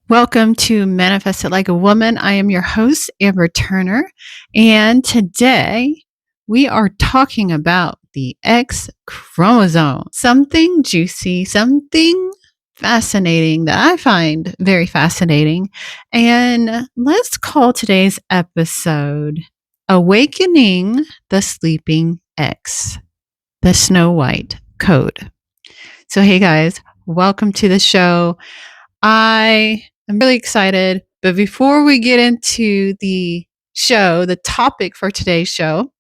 Welcome to Manifest It Like a Woman. I am your host, Amber Turner, and today we are talking about the X chromosome. Something juicy, something fascinating that I find very fascinating. And let's call today's episode Awakening the Sleeping X, the Snow White Code. So, hey guys, welcome to the show. I'm really excited. But before we get into the show, the topic for today's show,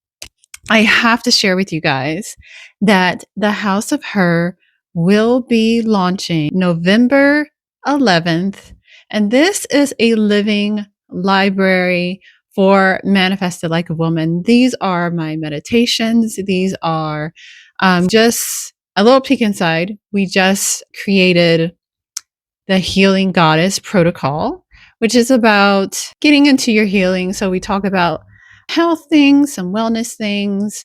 I have to share with you guys that the House of Her will be launching November 11th. And this is a living library for Manifested Like a Woman. These are my meditations. These are just a little peek inside. We just created the Healing Goddess Protocol, which is about getting into your healing. So we talk about health things, some wellness things,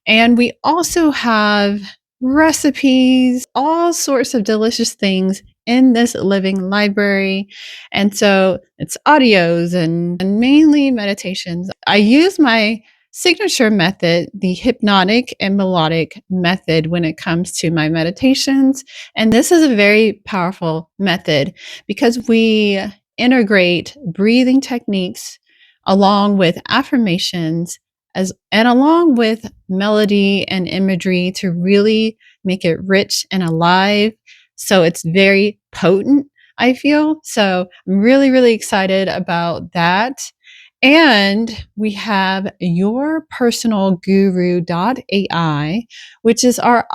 and we also have recipes, all sorts of delicious things in this living library. And so it's audios and mainly meditations. I use my signature method, the hypnotic and melodic method, when it comes to my meditations. And this is a very powerful method because we integrate breathing techniques along with affirmations and along with melody and imagery to really make it rich and alive. So it's very potent, I feel. So I'm really, really excited about that. And we have your personal guru.ai, which is our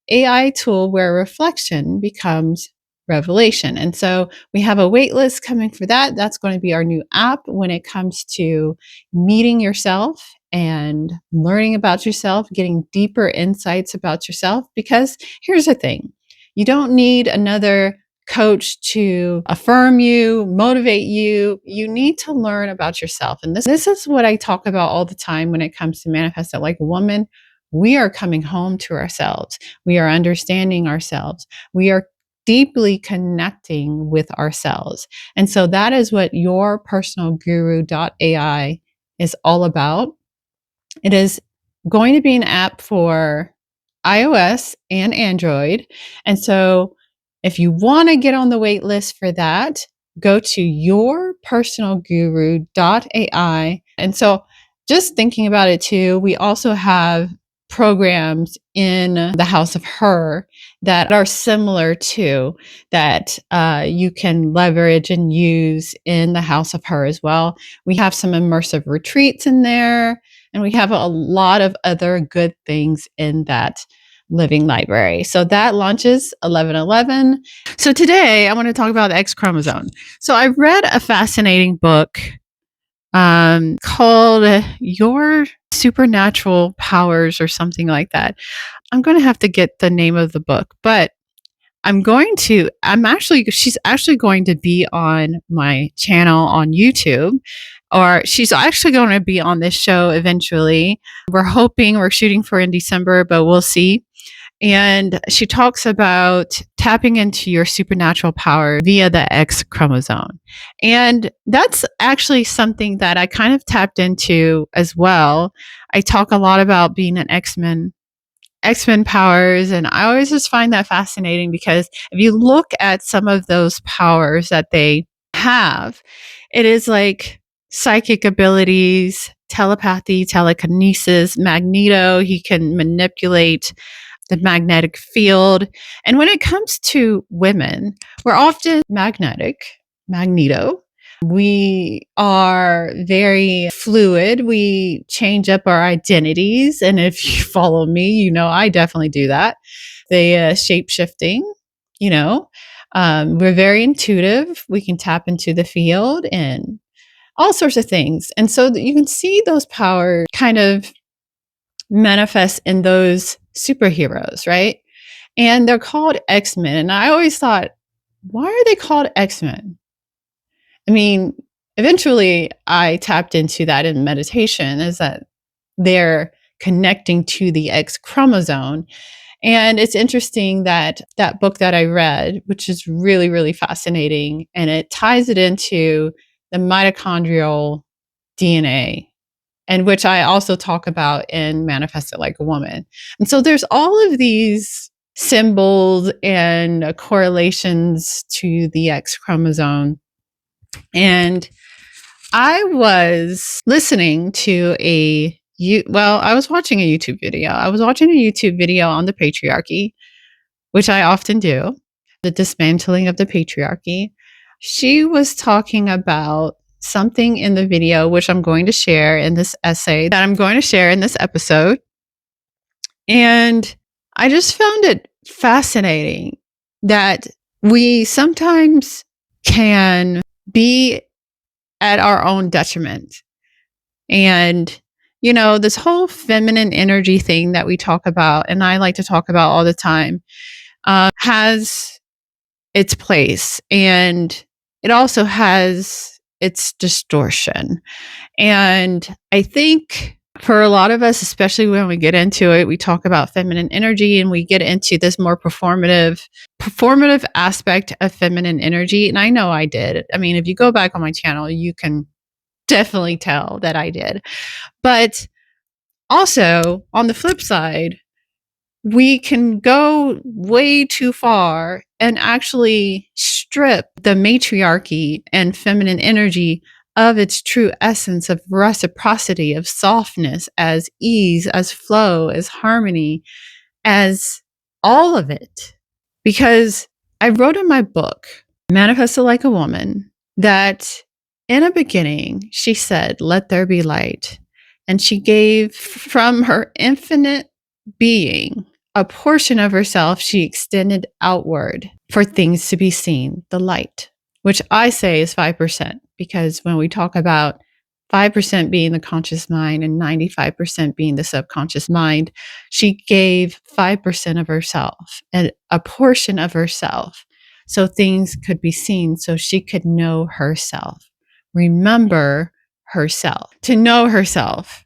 AI tool where reflection becomes revelation. And so we have a wait list coming for that. That's going to be our new app when it comes to meeting yourself and learning about yourself, getting deeper insights about yourself. Because here's the thing, you don't need another coach to affirm you, motivate you. You need to learn about yourself. And this is what I talk about all the time when it comes to Manifest It Like a Woman. We are coming home to ourselves. We are understanding ourselves. We are deeply connecting with ourselves. And so that is what your personal guru.ai is all about. It is going to be an app for iOS and Android. And so if you want to get on the wait list for that, go to yourpersonalguru.ai. And so just thinking about it too, we also have programs in the House of Her that are similar to that you can leverage and use in the House of Her as well. We have some immersive retreats in there, and we have a lot of other good things in that living library. So that launches 11/11. So today I want to talk about the X chromosome. So I read a fascinating book called Your Supernatural Powers or something like that. I'm going to have to get the name of the book, but she's actually going to be on my channel on YouTube, or she's actually going to be on this show eventually. We're shooting for in December, but we'll see. And she talks about tapping into your supernatural power via the X chromosome. And that's actually something that I kind of tapped into as well. I talk a lot about being an X-Men powers. And I always just find that fascinating because if you look at some of those powers that they have, it is like psychic abilities, telepathy, telekinesis, Magneto. He can manipulate the magnetic field. And when it comes to women, we're often Magneto. We are very fluid. We change up our identities. And if you follow me, you know, I definitely do that. The shape shifting, we're very intuitive. We can tap into the field and all sorts of things. And so you can see those powers kind of manifest in those superheroes, right? And they're called X-Men. And I always thought, why are they called X-Men? I mean, eventually I tapped into that in meditation, is that they're connecting to the X chromosome. And it's interesting that that book that I read, which is really, really fascinating, and it ties it into the mitochondrial DNA, and which I also talk about in Manifest It Like a Woman. And so there's all of these symbols and correlations to the X chromosome. And I was listening to I was watching a YouTube video. I was watching a YouTube video on the patriarchy, which I often do, the dismantling of the patriarchy. She was talking about something in the video, which I'm going to share in this essay that I'm going to share in this episode. And I just found it fascinating that we sometimes can be at our own detriment. And, this whole feminine energy thing that we talk about, and I like to talk about all the time, has its place, and it also has its distortion. And I think for a lot of us, especially when we get into it, we talk about feminine energy and we get into this more performative aspect of feminine energy. And I know I did. I mean, if you go back on my channel, you can definitely tell that I did. But also, on the flip side, we can go way too far and actually strip the matriarchy and feminine energy of its true essence of reciprocity, of softness, as ease, as flow, as harmony, as all of it. Because I wrote in my book, Manifest It Like a Woman, that in a beginning, she said, "Let there be light." And she gave from her infinite being a portion of herself she extended outward for things to be seen, the light, which I say is 5%, because when we talk about 5% being the conscious mind and 95% being the subconscious mind, she gave 5% of herself and a portion of herself so things could be seen, so she could know herself, remember herself, to know herself.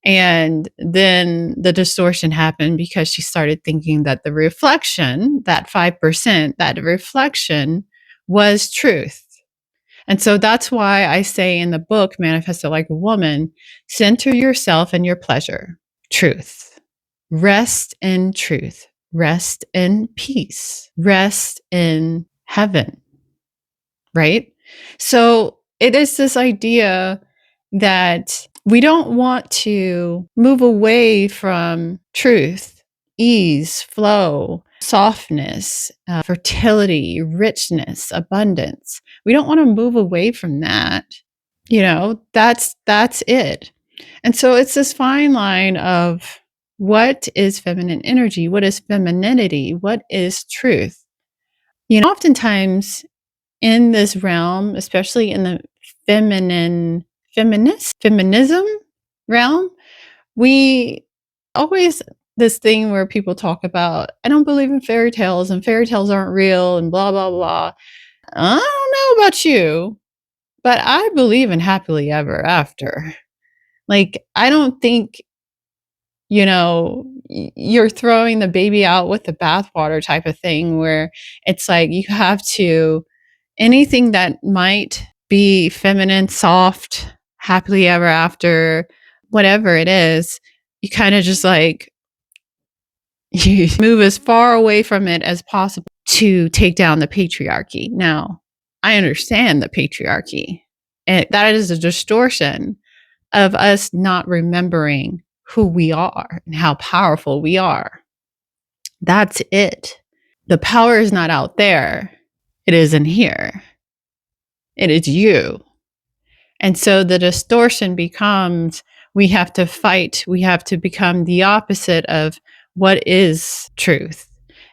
And then the distortion happened because she started thinking that the reflection, that 5%, that reflection was truth. And so that's why I say in the book, Manifest It Like a Woman, center yourself and your pleasure, truth. Rest in truth. Rest in peace. Rest in heaven. Right? So it is this idea that we don't want to move away from truth, ease, flow, softness, fertility, richness, abundance. We don't want to move away from that. That's it. And so it's this fine line of what is feminine energy? What is femininity? What is truth? Oftentimes in this realm, especially in the feminism realm, we always this thing where people talk about, I don't believe in fairy tales and fairy tales aren't real and blah, blah, blah. I don't know about you, but I believe in happily ever after. Like, I don't think, you're throwing the baby out with the bathwater type of thing where it's like you have to, anything that might be feminine, soft, happily ever after, whatever it is, you kind of just like you move as far away from it as possible to take down the patriarchy. Now, I understand the patriarchy, and that is a distortion of us not remembering who we are and how powerful we are. That's it. The power is not out there. It is in here. It is you. And so the distortion becomes, we have to fight. We have to become the opposite of what is truth.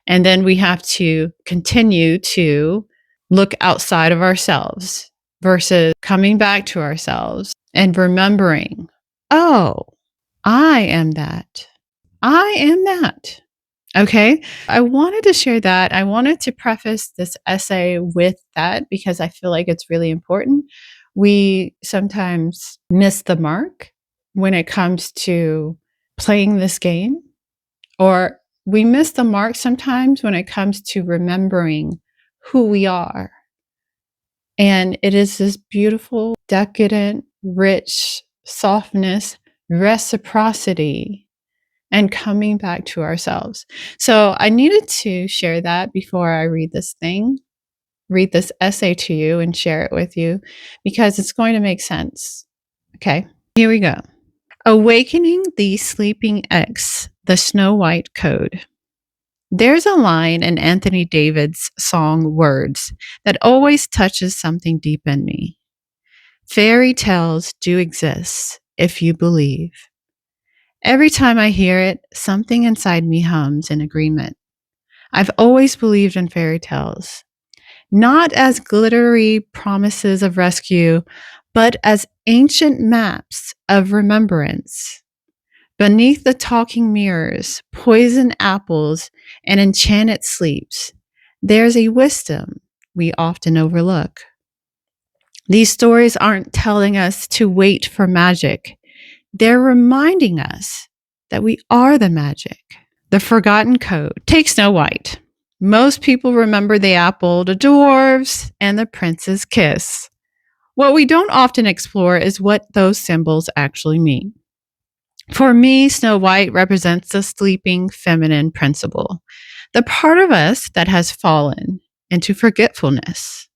And then we have to continue to look outside of ourselves versus coming back to ourselves and remembering, oh, I am that. I am that. Okay. I wanted to share that. I wanted to preface this essay with that because I feel like it's really important. We sometimes miss the mark when it comes to playing this game or We miss the mark sometimes when it comes to remembering who we are. And it is this beautiful, decadent, rich softness, reciprocity, and coming back to ourselves. So I needed to share that before I read this essay to you and share it with you because it's going to make sense. Okay, here we go. Awakening the Sleeping X, the Snow White Code. There's a line in Anthony David's song Words that always touches something deep in me. Fairy tales do exist if you believe. Every time I hear it, something inside me hums in agreement. I've always believed in fairy tales, not as glittery promises of rescue, but as ancient maps of remembrance. Beneath the talking mirrors, poisoned apples, and enchanted sleeps, there's a wisdom we often overlook. These stories aren't telling us to wait for magic. They're reminding us that we are the magic. The Forgotten Code. Take Snow White. Most people remember the apple, the dwarves, and the prince's kiss. What we don't often explore is what those symbols actually mean. For me, Snow White represents the sleeping feminine principle, the part of us that has fallen into forgetfulness.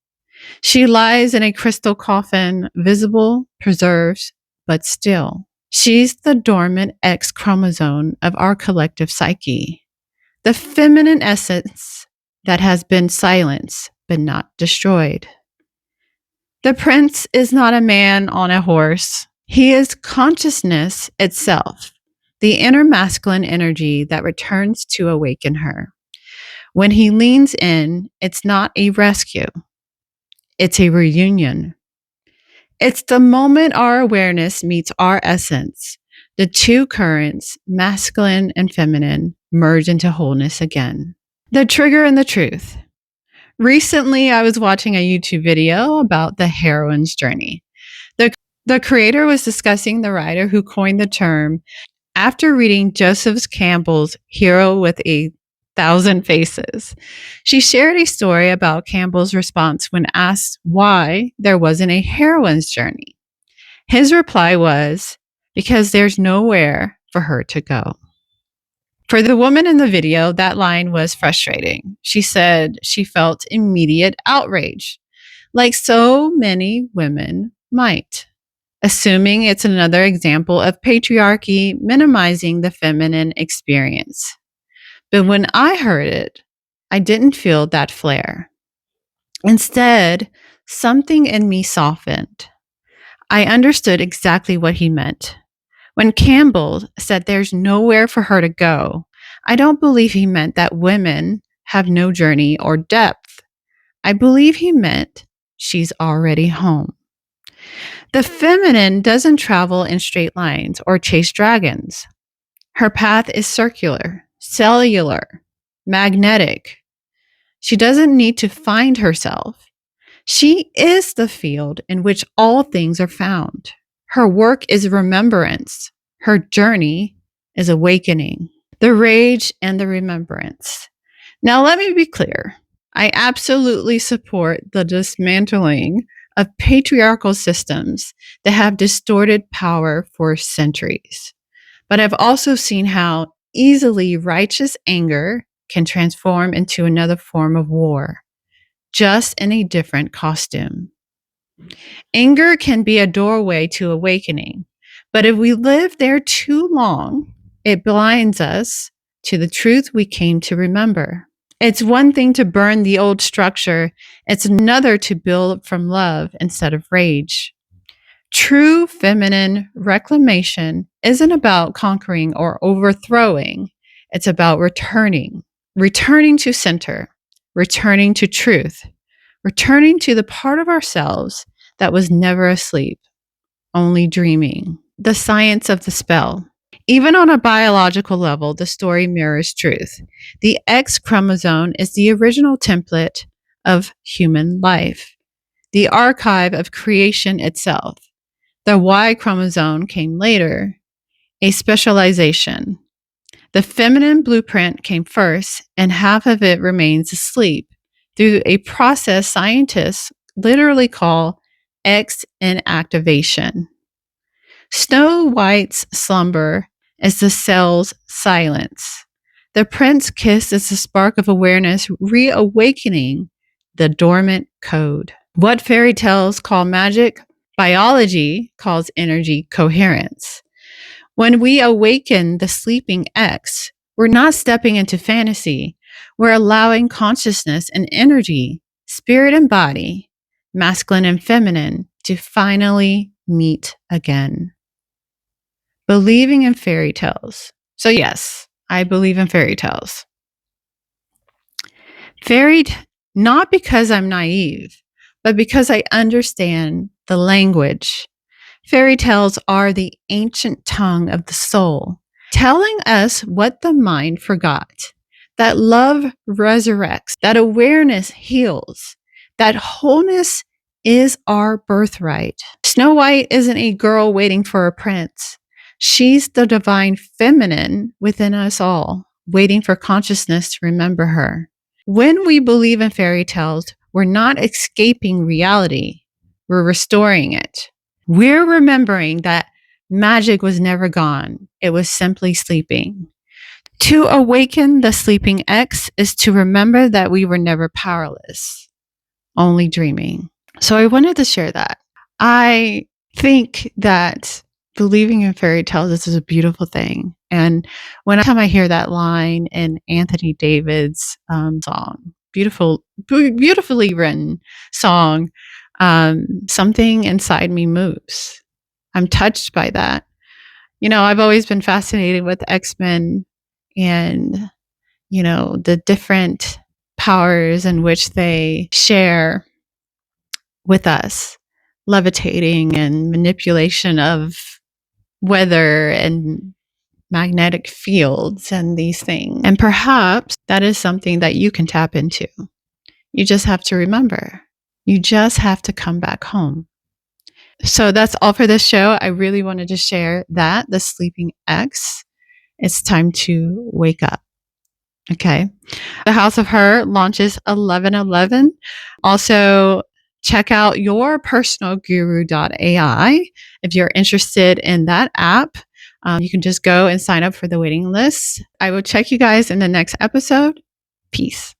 She lies in a crystal coffin, visible, preserved, but still. She's the dormant X chromosome of our collective psyche, the feminine essence that has been silenced but not destroyed. The prince is not a man on a horse. He is consciousness itself, the inner masculine energy that returns to awaken her. When he leans in, it's not a rescue, it's a reunion. It's the moment our awareness meets our essence. The two currents, masculine and feminine, merge into wholeness again. The trigger and the truth. Recently, I was watching a YouTube video about the heroine's journey. The creator was discussing the writer who coined the term after reading Joseph Campbell's Hero with a Thousand Faces. She shared a story about Campbell's response when asked why there wasn't a heroine's journey. His reply was, because there's nowhere for her to go. For the woman in the video, that line was frustrating. She said she felt immediate outrage, like so many women might, assuming it's another example of patriarchy minimizing the feminine experience. But when I heard it, I didn't feel that flare. Instead, something in me softened. I understood exactly what he meant. When Campbell said there's nowhere for her to go, I don't believe he meant that women have no journey or depth. I believe he meant she's already home. The feminine doesn't travel in straight lines or chase dragons. Her path is circular, cellular, magnetic. She doesn't need to find herself. She is the field in which all things are found. Her work is remembrance. Her journey is awakening. The rage and the remembrance. Now, let me be clear. I absolutely support the dismantling of patriarchal systems that have distorted power for centuries. But I've also seen how easily righteous anger can transform into another form of war, just in a different costume. Anger can be a doorway to awakening, but if we live there too long, it blinds us to the truth we came to remember. It's one thing to burn the old structure, it's another to build from love instead of rage. True feminine reclamation isn't about conquering or overthrowing, it's about returning to center, returning to truth, returning to the part of ourselves that was never asleep, only dreaming. The science of the spell. Even on a biological level, the story mirrors truth. The X chromosome is the original template of human life, the archive of creation itself. The Y chromosome came later, a specialization. The feminine blueprint came first, and half of it remains asleep through a process scientists literally call X inactivation. Snow White's slumber is the cell's silence. The prince's kiss is the spark of awareness reawakening the dormant code. What fairy tales call magic, biology calls energy coherence. When we awaken the sleeping X, we're not stepping into fantasy. We're allowing consciousness and energy, spirit and body, masculine and feminine, to finally meet again. Believing in fairy tales. So yes, I believe in fairy tales. Not because I'm naive, but because I understand the language. Fairy tales are the ancient tongue of the soul, telling us what the mind forgot, that love resurrects, that awareness heals, that wholeness is our birthright. Snow White isn't a girl waiting for a prince. She's the divine feminine within us all, waiting for consciousness to remember her. When we believe in fairy tales, we're not escaping reality, we're restoring it. We're remembering that magic was never gone. It was simply sleeping. To awaken the sleeping X is to remember that we were never powerless, only dreaming. So I wanted to share that. I think that believing in fairy tales is a beautiful thing. And whenever I hear that line in Anthony David's song, beautifully written song, something inside me moves. I'm touched by that. I've always been fascinated with X-Men and, the different powers in which they share with us, levitating and manipulation of weather and magnetic fields and these things. And perhaps that is something that you can tap into. You just have to remember. You just have to come back home. So that's all for this show. I really wanted to share that, the sleeping X. It's time to wake up. Okay. The House of Her launches 11/11. Also, check out yourpersonalguru.ai if you're interested in that app. You can just go and sign up for the waiting list. I will check you guys in the next episode. Peace.